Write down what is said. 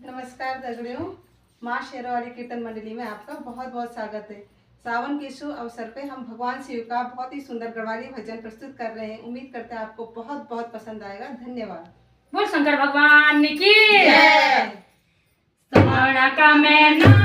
नमस्कार दगड़ियों, माँ शेरावाली कीर्तन मंडली में आपका बहुत बहुत स्वागत है। सावन के शुभ अवसर पे हम भगवान शिव का बहुत ही सुंदर गढ़वाली भजन प्रस्तुत कर रहे हैं। उम्मीद करते हैं आपको बहुत बहुत पसंद आएगा। धन्यवाद। बोल शंकर भगवान की जय। समण का मैं